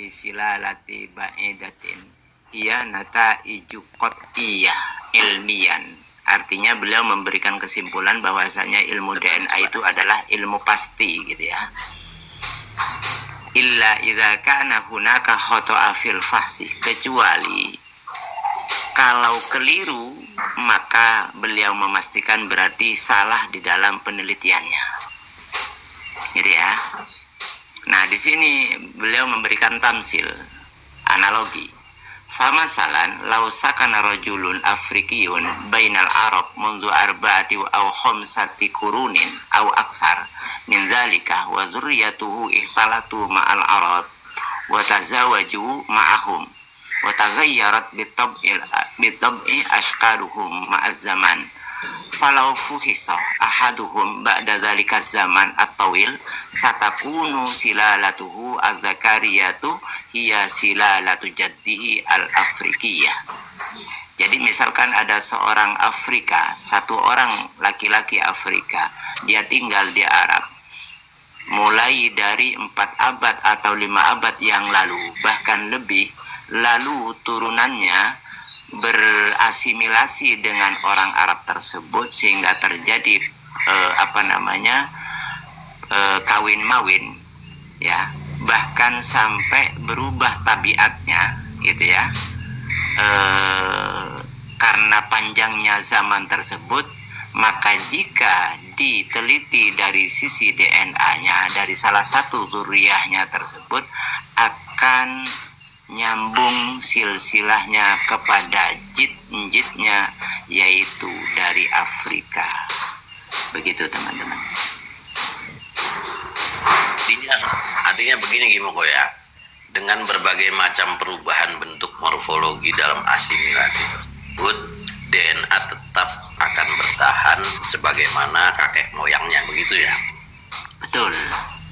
silalati ba'idatin iya nataiju qat'iyah ilmiyan. Artinya beliau memberikan kesimpulan bahwasanya ilmu DNA itu adalah ilmu pasti gitu ya. Illa idza kana hunaka khata'a fil fahsi, kecuali kalau keliru maka beliau memastikan berarti salah di dalam penelitiannya. Gitu ya. Nah, di sini beliau memberikan tamsil, analogi. Famasalan law sakana rajulun afrikiyun bainal arab mundu arba'ati aw khamsati qurunin aw aksar min zalika wa dzurriyyatuhu ihtalatu ma'al arab wa tazawaju ma'ahum wa taghayyarat bitab'i ashqaluhum ma'az zaman falau fuhisa ahaduhum ba'da dzalika zaman at-tawil satakunu silalatuhu az-zakariyatu hiya silalatu jaddihi al-afrikiyah. Jadi misalkan ada seorang Afrika, satu orang laki-laki Afrika, dia tinggal di Arab mulai dari 4 abad atau 5 abad yang lalu, bahkan lebih, lalu turunannya berasimilasi dengan orang Arab tersebut sehingga terjadi kawin mawin ya, bahkan sampai berubah tabiatnya gitu ya, karena panjangnya zaman tersebut. Maka jika diteliti dari sisi DNA-nya dari salah satu zuriyahnya tersebut, akan nyambung silsilahnya kepada jid-jidnya, yaitu dari Afrika. Begitu teman-teman. Artinya begini Gimoko ya, dengan berbagai macam perubahan bentuk morfologi dalam asimilasi tersebut, DNA tetap akan bertahan sebagaimana kakek moyangnya, begitu ya? Betul,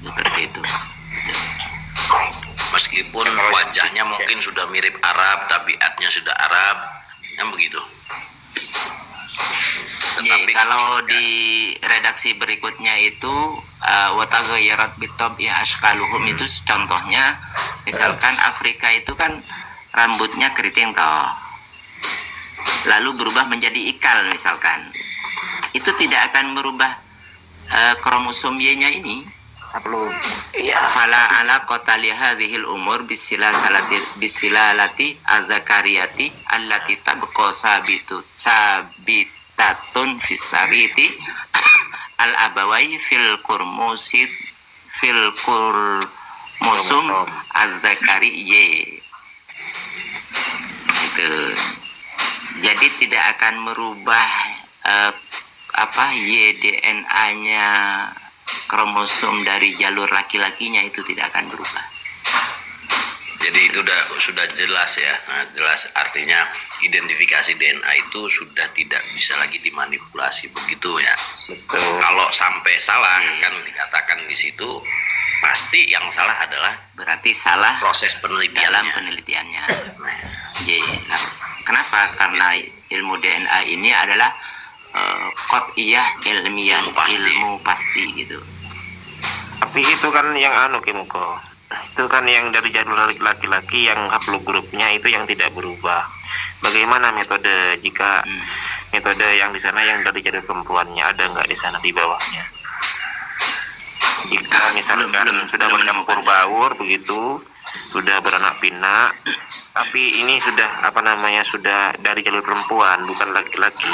seperti itu. Betul. Meskipun wajahnya mungkin sudah mirip Arab, tabiatnya sudah Arab, yang begitu. Tetapi kalau di redaksi berikutnya itu wataghayarat bitab'i ashqaluhum itu contohnya, misalkan Afrika itu kan rambutnya keriting toh, lalu berubah menjadi ikal misalkan, itu tidak akan merubah kromosom Y-nya ini. Fala ala qatali hadhil umur bisilalati az-zakariyati allati tabqa sabitatun fis sariti al-abawai fil kurmusum az-zakariyye. Gitu. Jadi tidak akan merubah DNA-nya, kromosom dari jalur laki-lakinya itu tidak akan berubah. Jadi itu sudah jelas ya. Nah, jelas artinya identifikasi DNA itu sudah tidak bisa lagi dimanipulasi, begitu ya. Betul. Kalau sampai salah kan dikatakan di situ, pasti yang salah adalah berarti salah proses penelitian dalam penelitiannya. Kenapa? Karena ilmu DNA ini adalah qat'iyah ilmiah, ilmu pasti gitu. Tapi itu kan yang Kimuko, itu kan yang dari jalur laki-laki yang haplogrupnya itu yang tidak berubah. Bagaimana metode jika metode yang di sana yang dari jalur perempuannya ada nggak di sana di bawahnya? Jika misalkan sudah bercampur baur begitu, sudah beranak pinak, tapi ini sudah sudah dari jalur perempuan bukan laki-laki.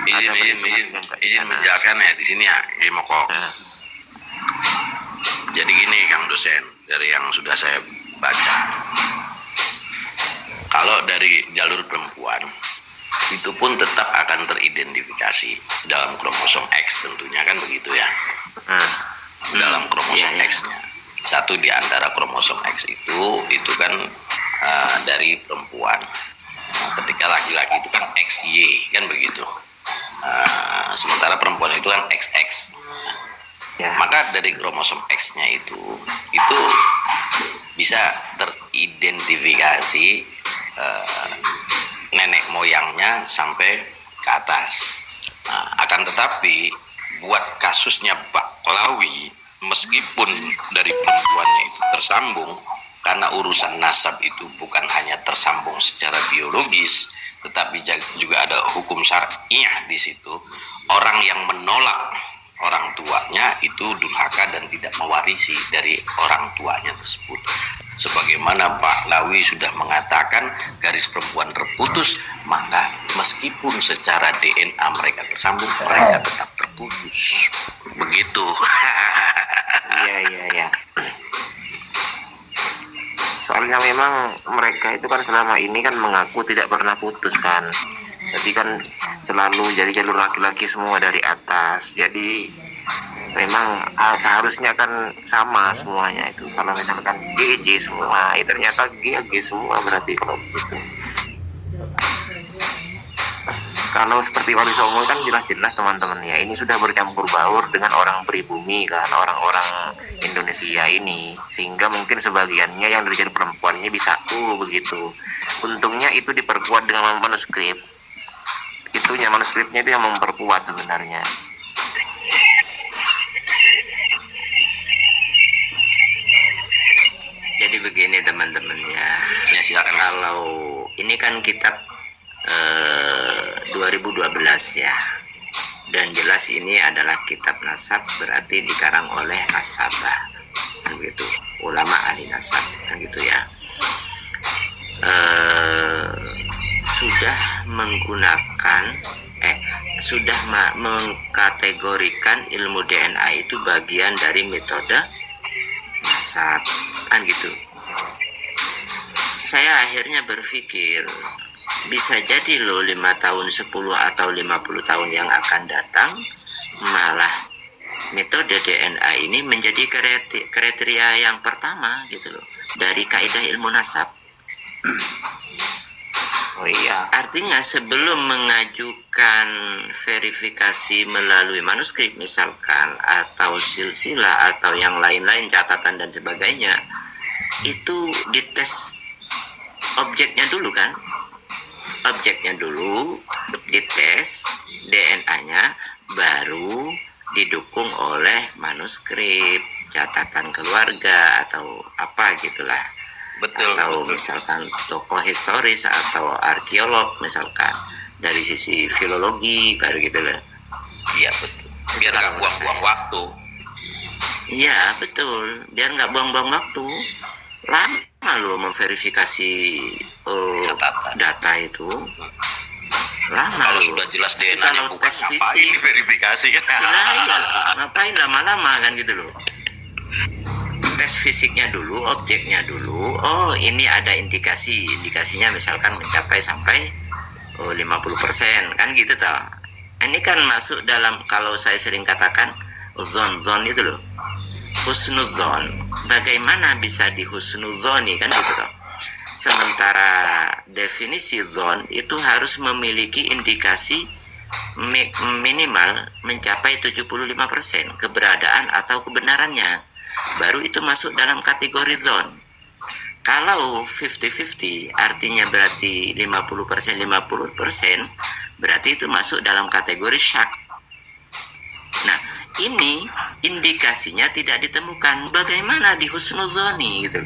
Izin menjelaskan ya di sini ya, Gimoko. Jadi gini Kang dosen, dari yang sudah saya baca, kalau dari jalur perempuan itu pun tetap akan teridentifikasi dalam kromosom X tentunya kan begitu ya. Dalam kromosom X-nya, satu di antara kromosom X itu kan dari perempuan. Nah, ketika laki-laki itu kan XY kan begitu. Sementara perempuan itu kan XX. Maka dari kromosom X-nya itu bisa teridentifikasi nenek moyangnya sampai ke atas. Akan tetapi buat kasusnya Baklawi, meskipun dari perempuannya itu tersambung, karena urusan nasab itu bukan hanya tersambung secara biologis, tetapi juga ada hukum syariah di situ. Orang yang menolak orang tuanya itu durhaka dan tidak mewarisi dari orang tuanya tersebut. Sebagaimana Pak Lawi sudah mengatakan, garis perempuan terputus, maka meskipun secara DNA mereka tersambung, mereka tetap terputus. Begitu. Iya. Soalnya memang mereka itu kan selama ini kan mengaku tidak pernah putus kan. Jadi kan selalu jadi jalur laki-laki semua dari atas. Jadi memang seharusnya kan sama semuanya itu. Kalau misalkan GJ semua, ternyata GG semua berarti kalau begitu. Kalau seperti Wali Songo kan jelas-jelas teman-teman ya, ini sudah bercampur baur dengan orang pribumi kan, orang-orang Indonesia ini, sehingga mungkin sebagiannya yang dari jalur perempuannya bisa begitu. Untungnya itu diperkuat dengan manuskrip. Manuskripnya itu yang memperkuat sebenarnya. Jadi begini teman-teman ya. Ya silakan. Kalau ini kan kitab 2012 ya. Dan jelas ini adalah kitab nasab, berarti dikarang oleh nasabah. Kan gitu. Ulama ahli nasab kan gitu ya. Sudah mengkategorikan ilmu DNA itu bagian dari metode nasab kan gitu. Saya akhirnya berpikir bisa jadi loh 5 tahun, 10 atau 50 tahun yang akan datang malah metode DNA ini menjadi kriteria yang pertama gitu loh dari kaidah ilmu nasab. Oh iya. Artinya sebelum mengajukan verifikasi melalui manuskrip misalkan, atau silsilah atau yang lain-lain, catatan dan sebagainya, itu dites objeknya dulu kan. Objeknya dulu dites DNA-nya, baru didukung oleh manuskrip, catatan keluarga atau apa gitulah. Betul. Misalkan tokoh historis atau arkeolog misalkan dari sisi filologi baru gitu loh. Iya betul. Biar nggak buang-buang waktu. Iya betul. Biar nggak buang-buang waktu. Lama loh memverifikasi data itu. Lama. Kalau loh. sudah jelas DNA-nya bukan, tes ngapain fisik, verifikasi kan? ngapain lama-lama kan gitu loh. Tes fisiknya dulu, objeknya dulu. Oh, ini ada indikasinya misalkan mencapai sampai 50% kan gitu toh. Ini kan masuk dalam, kalau saya sering katakan zon itu loh. Husnuzon. Bagaimana bisa dihusnuzoni kan gitu toh. Sementara definisi zon itu harus memiliki indikasi minimal mencapai 75% keberadaan atau kebenarannya. Baru itu masuk dalam kategori zone. Kalau 50-50 artinya berarti 50% berarti itu masuk dalam kategori syak. Nah, ini indikasinya tidak ditemukan. Bagaimana di husnuzoni gitu.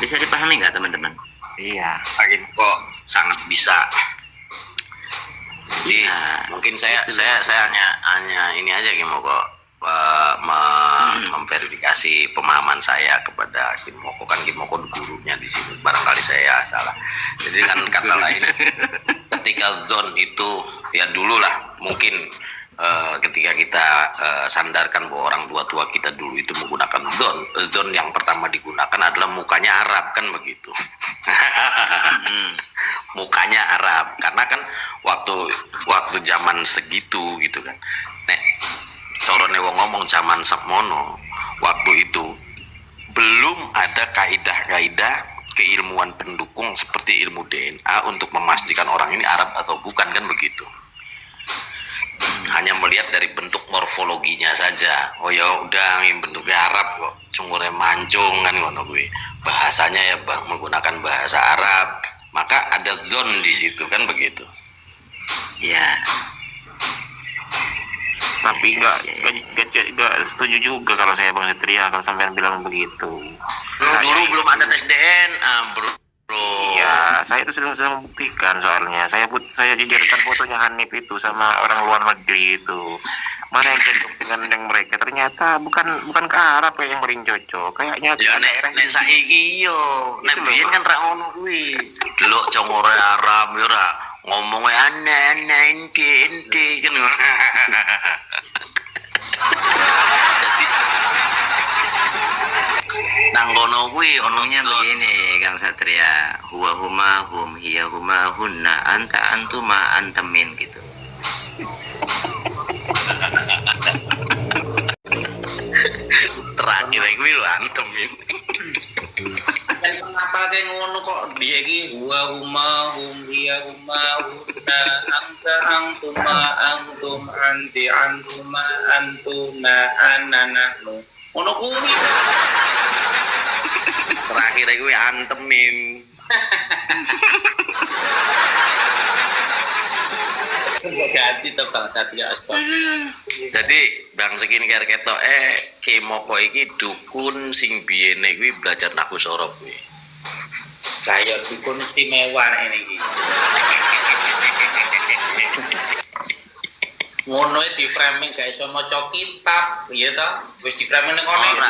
Bisa dipahami nggak teman-teman? Iya. Makin kok sangat bisa. Jadi Ya, mungkin saya hanya ini aja Gimo kok memverifikasi pemahaman saya kepada Kimoko. Kan Kimoko gurunya di sini, barangkali saya salah. Jadi kan kata lain, ketika zone itu ya dulu lah mungkin ketika kita sandarkan bahwa orang tua kita dulu itu menggunakan zone yang pertama digunakan adalah mukanya Arab kan begitu. Mukanya Arab karena kan waktu zaman segitu gitu kan. Nek corone wong ngomong zaman sakmono, waktu itu belum ada kaidah-kaidah keilmuan pendukung seperti ilmu DNA untuk memastikan orang ini Arab atau bukan kan begitu. Hanya melihat dari bentuk morfologinya saja. Oh ya udah ini bentuknya Arab kok, cungurnya mancung kan ngono kuwi. Bahasanya ya Bang menggunakan bahasa Arab. Maka ada zone di situ kan begitu. Ya. Tapi nggak setuju juga kalau saya Bang Satria kalau sampean bilang begitu. Dulu belum ada tes DNA, bro. Iya, saya itu sudah membuktikan soalnya. Saya jajarkan fotonya Hanif itu sama orang luar negeri itu. Mana yang cocok dengan yang mereka? Ternyata bukan ke Arab kayak yang paling cocok. Kayaknya Ya nek saiki yo, nek biyen kan ra ono kuwi. Delok congore Arab yo ra ngomong aneh ente kan. Jadi nang kono kuwi Ngomongnya begini Kang Satria, huwa huma hum hiya huma hunna anta antuma antamin gitu. terakhir kuwi lho antem ini. Dan kenapa kayak ngono kok dia ki huwa huma hum hiya huma hunna anta antum anti antuma antuna ananahnu. Ngono kuwi. Terakhir kuwi antem mim. Ganti to Bang Satria astagfirullah. Jadi Bang Skincare ketoke Kimoko iki dukun sing biyene kuwi belajar nahu sorob kuwi. Kayak dukun istimewa ini iki. Ngono di framing gak iso maca kitab, iya ta? Wis di framing ning kono. Ora.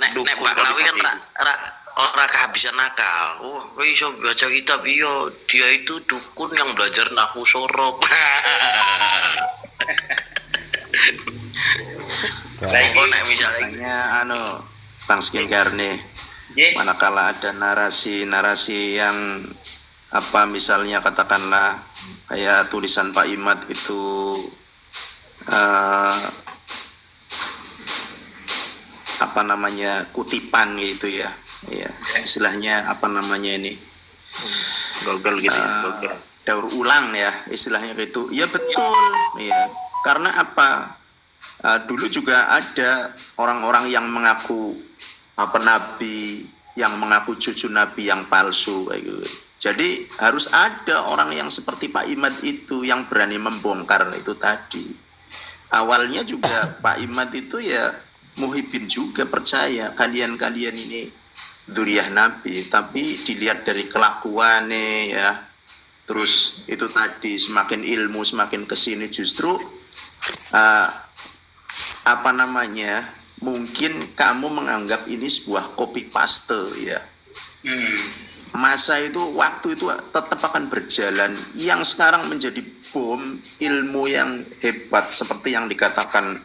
Nek Pak Lawi kan ora kehabisan akal. Oh, kowe iso baca kitab iya, dia itu dukun yang belajar nahu sorob. Kok nek misalnya Bang Skincare nih, Nggih. manakala ada narasi-narasi yang misalnya katakanlah kayak tulisan Pak Imad itu kutipan gitu ya, istilahnya gogol gitu ya, gogol. daur ulang ya istilahnya gitu, ya betul ya, karena dulu juga ada orang-orang yang mengaku nabi, yang mengaku cucu nabi yang palsu kayak gitu. Jadi harus ada orang yang seperti Pak Imad itu yang berani membongkar itu tadi. Awalnya juga Pak Imad itu ya Muhyiddin juga percaya kalian ini dzurriyyah Nabi, tapi dilihat dari kelakuannya ya, terus itu tadi semakin ilmu semakin kesini justru mungkin kamu menganggap ini sebuah copy paste ya. Masa itu, waktu itu tetap akan berjalan. Yang sekarang menjadi bom ilmu yang hebat seperti yang dikatakan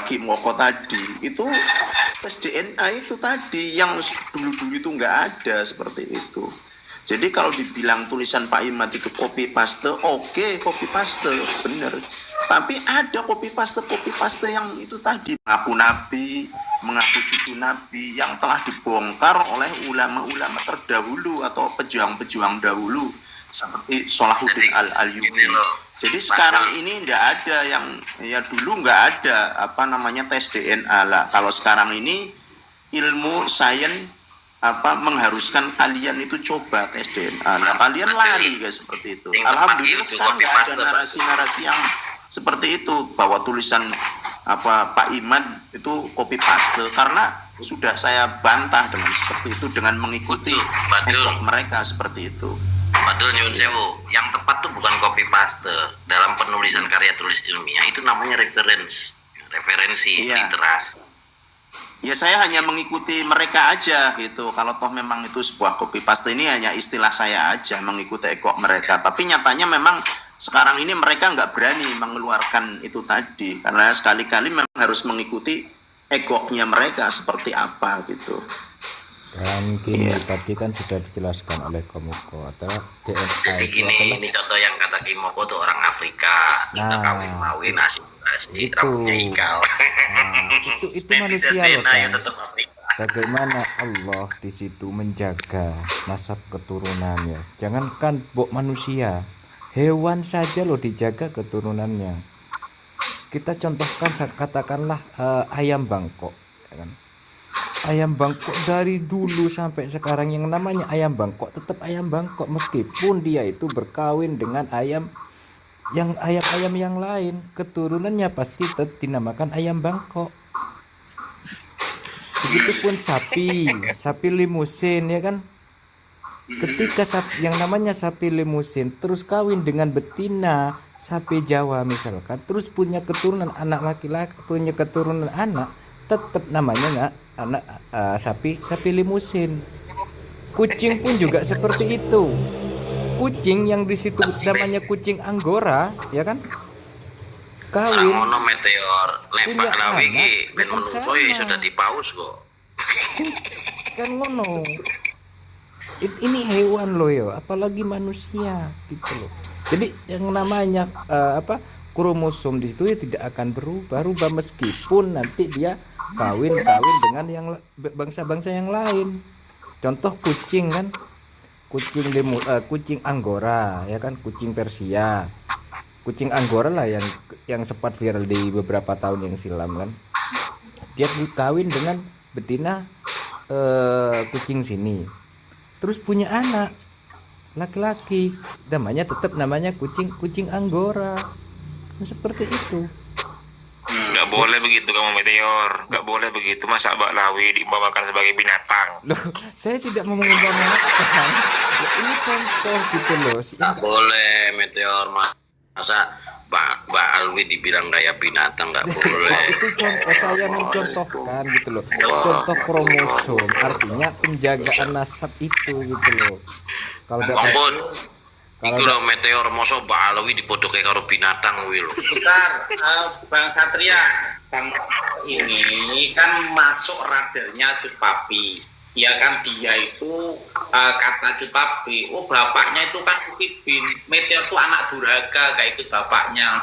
Kimoko tadi, itu tes DNA itu tadi yang dulu-dulu itu nggak ada seperti itu. Jadi kalau dibilang tulisan Pak Imad itu copy paste, oke, copy paste bener. Tapi ada copy paste yang itu tadi mengaku nabi, mengaku cucu nabi yang telah dibongkar oleh ulama-ulama terdahulu atau pejuang-pejuang dahulu seperti Salahuddin Al-Ayyubi. Jadi sekarang ini nggak ada yang, ya dulu nggak ada tes DNA lah. Kalau sekarang ini ilmu sains mengharuskan kalian itu coba tes DNA. Nah, kalian lari guys seperti itu. Alhamdulillah sekarang nggak ada narasi-narasi yang seperti itu bahwa tulisan Pak Imad itu copy paste, karena sudah saya bantah dengan seperti itu dengan mengikuti mereka seperti itu. Padahal nyun sewu, yang tepat tuh bukan copy paste. Dalam penulisan karya tulis ilmiah itu namanya referensi, Iya. literasi. Ya saya hanya mengikuti mereka aja gitu. Kalau toh memang itu sebuah copy paste, ini hanya istilah saya aja mengikuti ekor mereka. Tapi nyatanya memang sekarang ini mereka nggak berani mengeluarkan itu tadi, karena sekali-kali memang harus mengikuti egoknya mereka seperti apa gitu. Dan gini, tadi kan sudah dijelaskan oleh Komoko atau DNA Jadi itu gini, adalah ini contoh yang kata Kimoko tuh orang Afrika, sudah kawin asik itu. rambutnya ikal. Itu manusia loh DNA kan. tetap Afrika. Bagaimana Allah di situ menjaga nasab keturunannya. Jangankan manusia, hewan saja loh dijaga keturunannya. Kita contohkan katakanlah ayam bangkok, ya kan? Ayam bangkok dari dulu sampai sekarang yang namanya ayam bangkok tetap ayam bangkok, meskipun dia itu berkawin dengan ayam yang ayam-ayam yang lain keturunannya pasti dinamakan ayam Bangkok. Begitupun sapi limusin ya kan. Ketika yang namanya sapi limusin terus kawin dengan betina sapi Jawa misalkan, terus punya keturunan anak laki-laki, punya keturunan anak, tetap namanya nggak anak sapi limusin. Kucing pun juga seperti itu. Kucing yang di situ namanya kucing Anggora, ya kan? Kawin. Ngono meteor lempak lawi iki ben kan menungso ya iso dadi paus kok. Kan ngono. Ini hewan loh ya, apalagi manusia gitu loh. Jadi yang namanya kromosom di situ ya tidak akan berubah meskipun nanti dia kawin dengan yang bangsa-bangsa yang lain. Contoh kucing kan, kucing Anggora ya kan, kucing Persia, kucing Anggora lah yang sempat viral di beberapa tahun yang silam kan. Dia kawin dengan betina kucing sini, terus punya anak laki-laki, namanya kucing Anggora. Seperti itu. Nggak boleh begitu kamu Meteor, nggak boleh begitu. Masa Baklawi diumpamakan sebagai binatang? Loh, saya tidak mau mengumpamakan. Ini contoh gitu loh. Nggak boleh Meteor, masa Mbak Alwi dibilang kayak binatang, nggak boleh. Itu contoh, saya mencontohkan gitu loh. Contoh kromosom, artinya penjagaan nasab itu gitu loh. Kalau Ampun, iku lho Meteor, masa Mbak Alwi dipodoke karo binatang kuwi lho. Bentar, Bang Satria, Bang ini kan masuk radarnya Cut Papi. Ya kan dia itu kata Cut Papi, oh bapaknya itu kan Ukibin. Meteor itu anak durhaka, gak ikut bapaknya.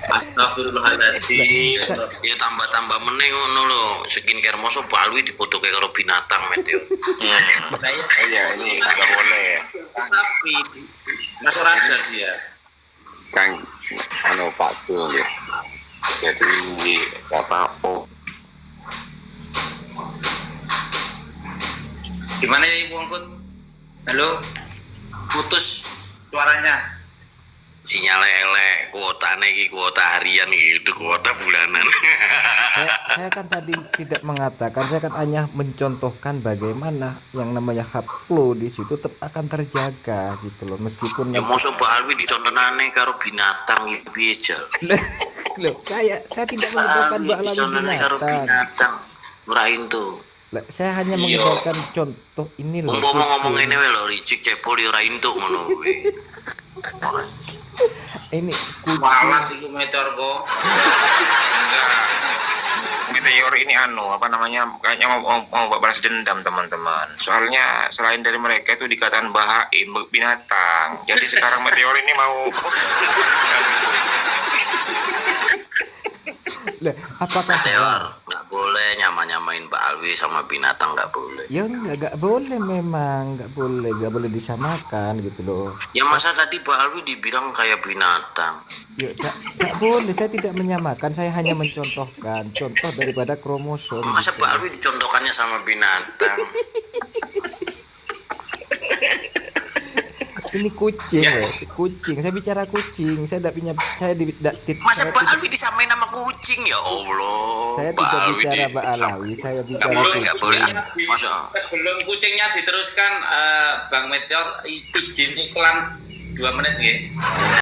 Astagfirullahaladzim. Ya tambah-tambah meneh ngono lho. Skincare masa Mbak Alwi dipodoke karo binatang Meteor. Iya, ini nggak boleh. Tapi masuk radar dia. Kang Pak Tul ya. Jadi Gimana ya Ibu Angkut? Halo? Putus suaranya. Sinyalnya elek, kuotanya iki kuota harian gitu, kuota bulanan. saya kan tadi tidak mengatakan, saya kan hanya mencontohkan bagaimana yang namanya hak flow di situ tetap akan terjaga gitu loh, meskipun Ya mosok Mbak Alwi dicontonane karo binatang iki piye jal. loh, saya tidak mengatakan Mbak Alwi dicontonane karo binatang. Ora itu. Saya hanya menggunakan contoh ini loh. Ngomong ngene wae lho, ricik cepol yo ora entuk ngono kuwi. Ini Walat itu Meteor kok. Enggak. Meteor ini kayaknya mau balas dendam teman-teman. Soalnya selain dari mereka itu dikatakan bahaim binatang. Jadi sekarang Meteor ini mau apakah Meteor nggak boleh nyamain Mbak Alwi sama binatang, nggak boleh. ya nggak boleh, memang nggak boleh disamakan gitu loh. Ya masa tadi Mbak Alwi dibilang kayak binatang. Ya nggak boleh, saya tidak menyamakan, saya hanya mencontohkan contoh daripada kromosom. Masa gitu. Mbak Alwi dicontohkannya sama binatang. Ini kucing loh, kucing. Saya bicara kucing. Saya tidak punya, Masa Mbak Alwi disamain sama kucing, ya Allah. Saya tidak bicara Mbak Alawi, saya bicara kucing. Nggak boleh. Masa Sebelum kucingnya diteruskan, Bang Meteor izin iklan 2 menit ya.